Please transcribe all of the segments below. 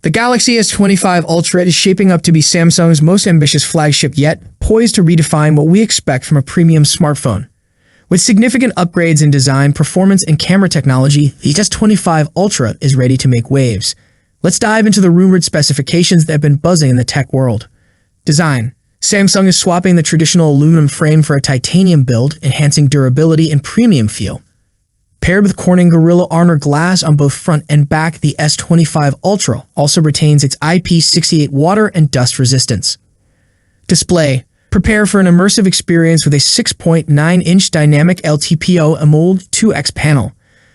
The Galaxy S25 Ultra is shaping up to be Samsung's most ambitious flagship yet, poised to redefine what we expect from a premium smartphone. With significant upgrades in design, performance, and camera technology, the S25 Ultra is ready to make waves. Let's dive into the rumored specifications that have been buzzing in the tech world. Design. Samsung is swapping the traditional aluminum frame for a titanium build, enhancing durability and premium feel. Paired with Corning Gorilla Armor glass on both front and back, the S25 Ultra also retains its IP68 water and dust resistance. Display. Prepare for an immersive experience with a 6.9-inch dynamic LTPO AMOLED 2X panel.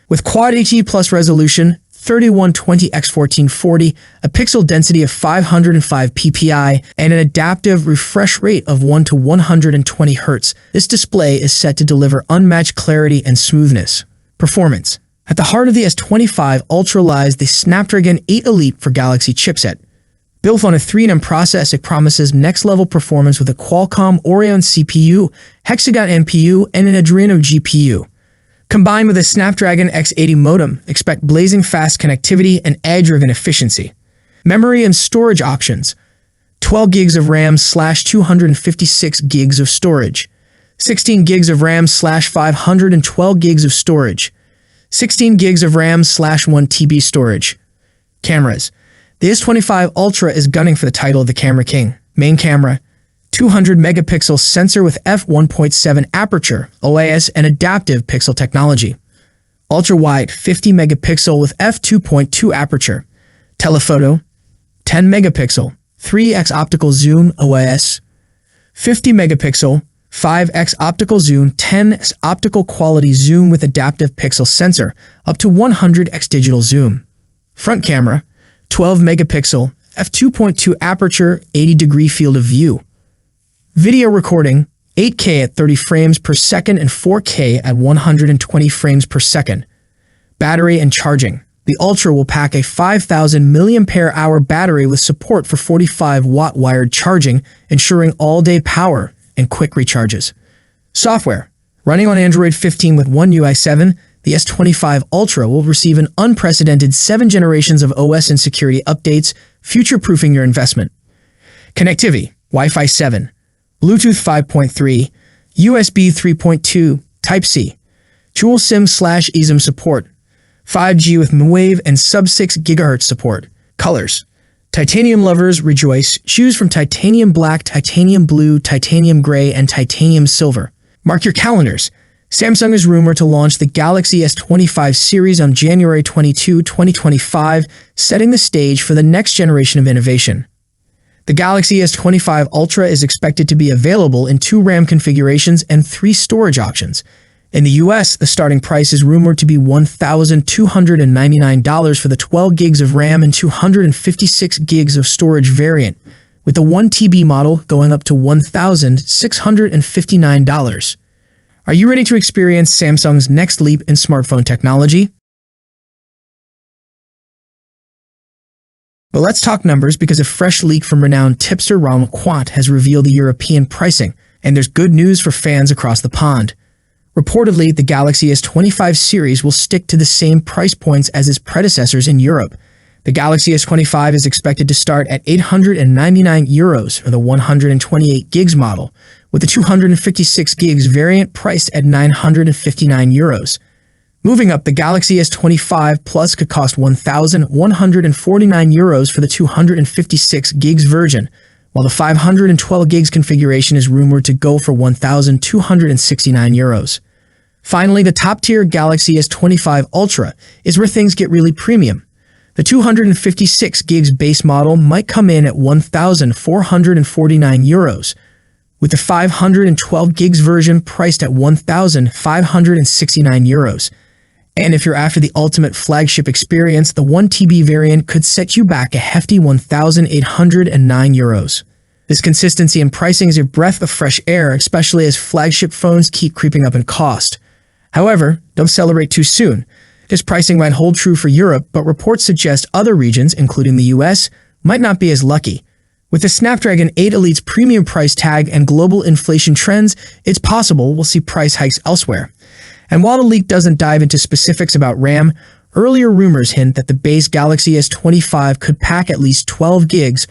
With Quad HD Plus resolution, 3120x1440, a pixel density of 505 ppi, and an adaptive refresh rate of 1 to 120 Hz, this display is set to deliver unmatched clarity and smoothness. Performance. At the heart of the S25 Ultra lies the Snapdragon 8 Elite for Galaxy chipset. Built on a 3nm process, it promises next-level performance with a Qualcomm Oryon CPU, Hexagon NPU, and an Adreno GPU. Combined with a Snapdragon X80 modem, expect blazing fast connectivity and edge-driven efficiency. Memory and storage options. 12 gigs of RAM / 256 gigs of storage. 16 gigs of RAM / 512 gigs of storage. 16 gigs of RAM / 1 TB storage. Cameras. The S25 Ultra is gunning for the title of the Camera King. Main camera. 200 megapixel sensor with f1.7 aperture, OIS, and adaptive pixel technology. Ultra-wide 50 megapixel with f2.2 aperture. Telephoto. 10 megapixel, 3x optical zoom, OIS. 50 megapixel, 5x optical zoom, 10x optical quality zoom with adaptive pixel sensor, up to 100x digital zoom. Front camera. 12 megapixel, f2.2 aperture, 80-degree field of view. Video recording, 8K at 30 frames per second and 4K at 120 frames per second. Battery and charging. The Ultra will pack a 5,000 mAh battery with support for 45-watt wired charging, ensuring all-day power and quick recharges. Software. Running on Android 15 with One UI 7, the S25 Ultra will receive an unprecedented 7 generations of OS and security updates, future-proofing your investment. Connectivity. Wi-Fi 7. Bluetooth 5.3, USB 3.2, Type-C, dual SIM/eSIM support, 5G with mmWave and sub-6 GHz support. Colors. Titanium lovers rejoice. Choose from titanium black, titanium blue, titanium gray, and titanium silver. Mark your calendars. Samsung is rumored to launch the Galaxy S25 series on January 22, 2025, setting the stage for the next generation of innovation. The Galaxy S25 Ultra is expected to be available in 2 RAM configurations and 3 storage options. In the US, the starting price is rumored to be $1,299 for the 12 gigs of RAM and 256 gigs of storage variant, with the 1 TB model going up to $1,659. Are you ready to experience Samsung's next leap in smartphone technology? But let's talk numbers, because a fresh leak from renowned tipster Ronald Quant has revealed the European pricing, and there's good news for fans across the pond. Reportedly, the Galaxy S25 series will stick to the same price points as its predecessors in Europe. The Galaxy S25 is expected to start at €899 for the 128 gigs model, with the 256 gigs variant priced at €959. Moving up, the Galaxy S25 Plus could cost €1,149 for the 256 gigs version, while the 512 gigs configuration is rumored to go for €1,269. Finally, the top-tier Galaxy S25 Ultra is where things get really premium. The 256 gigs base model might come in at €1,449, with the 512 gigs version priced at €1,569. And if you're after the ultimate flagship experience, the 1 TB variant could set you back a hefty €1,809. This consistency in pricing is a breath of fresh air, especially as flagship phones keep creeping up in cost. However, don't celebrate too soon. This pricing might hold true for Europe, but reports suggest other regions, including the US, might not be as lucky. With the Snapdragon 8 Elite's premium price tag and global inflation trends, it's possible we'll see price hikes elsewhere. And while the leak doesn't dive into specifics about RAM, Earlier rumors hint that the base Galaxy S25 could pack at least 12 gigs,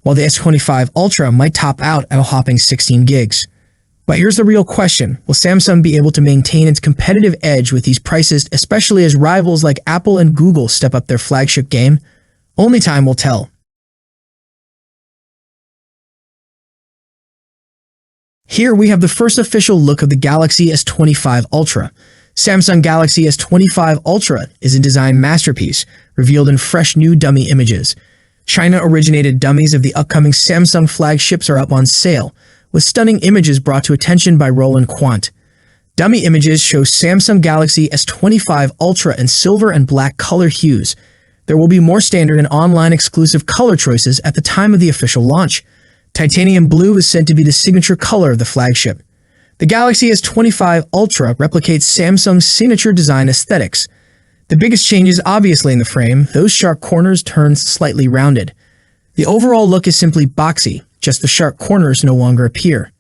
while the S25 Ultra might top out at a hopping 16 gigs. But here's the real question. Will Samsung be able to maintain its competitive edge with these prices, especially as rivals like Apple and Google step up their flagship game? Only time will tell. Here we have the first official look of the Galaxy S25 Ultra. Samsung Galaxy S25 Ultra is a design masterpiece, revealed in fresh new dummy images. China-originated dummies of the upcoming Samsung flagships are up on sale, with stunning images brought to attention by Roland Quant. Dummy images show Samsung Galaxy S25 Ultra in silver and black color hues. There will be more standard and online exclusive color choices at the time of the official launch. Titanium blue is said to be the signature color of the flagship. The Galaxy S25 Ultra replicates Samsung's signature design aesthetics. The biggest change is obviously in the frame, those sharp corners turned slightly rounded. The overall look is simply boxy, just the sharp corners no longer appear.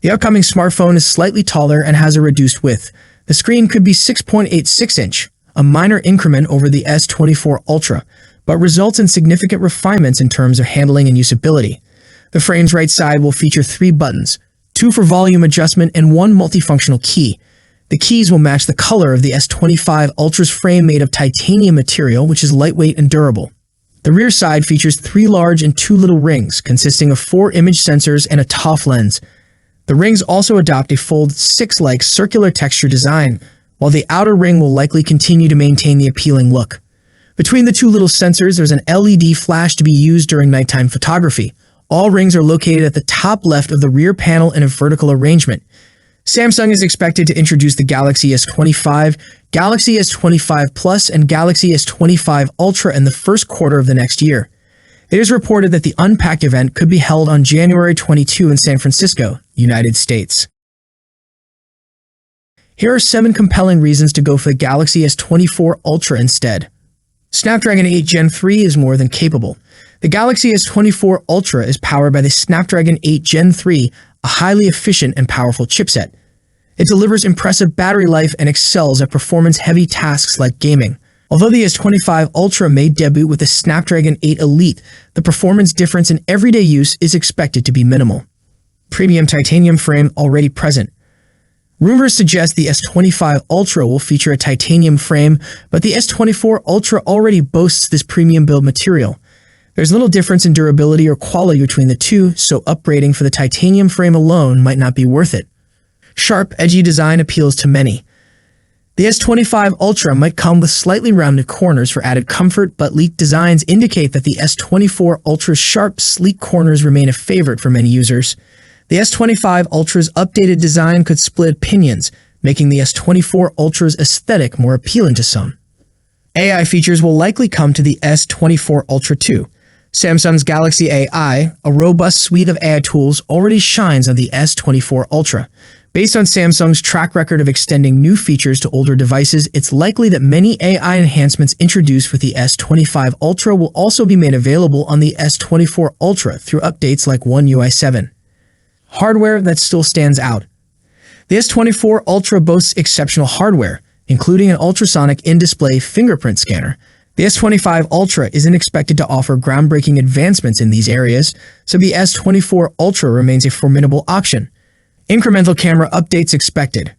The upcoming smartphone is slightly taller and has a reduced width. The screen could be 6.86 inch, a minor increment over the S24 Ultra, but results in significant refinements in terms of handling and usability. The frame's right side will feature 3 buttons, 2 for volume adjustment and 1 multifunctional key. The keys will match the color of the S25 Ultra's frame made of titanium material, which is lightweight and durable. The rear side features 3 large and 2 little rings, consisting of 4 image sensors and a TOF lens. The rings also adopt a Fold 6-like circular texture design, while the outer ring will likely continue to maintain the appealing look. Between the 2 little sensors, there's an LED flash to be used during nighttime photography. All rings are located at the top left of the rear panel in a vertical arrangement. Samsung is expected to introduce the Galaxy S25, Galaxy S25 Plus, and Galaxy S25 Ultra in the first quarter of the next year. It is reported that the Unpacked event could be held on January 22 in San Francisco, United States. Here are 7 compelling reasons to go for the Galaxy S24 Ultra instead. Snapdragon 8 Gen 3 is more than capable. The Galaxy S24 Ultra is powered by the Snapdragon 8 Gen 3, a highly efficient and powerful chipset. It delivers impressive battery life and excels at performance-heavy tasks like gaming. Although the S25 Ultra may debut with the Snapdragon 8 Elite, the performance difference in everyday use is expected to be minimal. Premium titanium frame already present. Rumors suggest the S25 Ultra will feature a titanium frame, but the S24 Ultra already boasts this premium build material. There's little difference in durability or quality between the two, so upgrading for the titanium frame alone might not be worth it. Sharp, edgy design appeals to many. The S25 Ultra might come with slightly rounded corners for added comfort, but leaked designs indicate that the S24 Ultra's sharp, sleek corners remain a favorite for many users. The S25 Ultra's updated design could split opinions, making the S24 Ultra's aesthetic more appealing to some. AI features will likely come to the S24 Ultra too. Samsung's Galaxy AI, a robust suite of AI tools, already shines on the S24 Ultra. Based on Samsung's track record of extending new features to older devices, it's likely that many AI enhancements introduced with the S25 Ultra will also be made available on the S24 Ultra through updates like One UI 7. Hardware that still stands out. The S24 Ultra boasts exceptional hardware, including an ultrasonic in-display fingerprint scanner. The S25 Ultra isn't expected to offer groundbreaking advancements in these areas, so the S24 Ultra remains a formidable option. Incremental camera updates expected.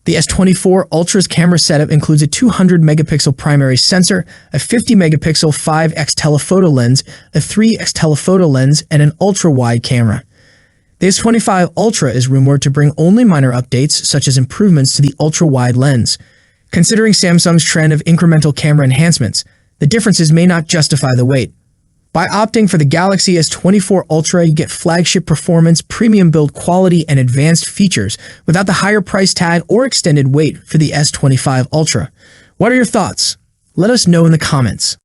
The S24 Ultra's camera setup includes a 200-megapixel primary sensor, a 50-megapixel 5x telephoto lens, a 3x telephoto lens, and an ultra-wide camera. The S25 Ultra is rumored to bring only minor updates, such as improvements to the ultra-wide lens. Considering Samsung's trend of incremental camera enhancements, the differences may not justify the wait. By opting for the Galaxy S24 Ultra, you get flagship performance, premium build quality, and advanced features without the higher price tag or extended wait for the S25 Ultra. What are your thoughts? Let us know in the comments.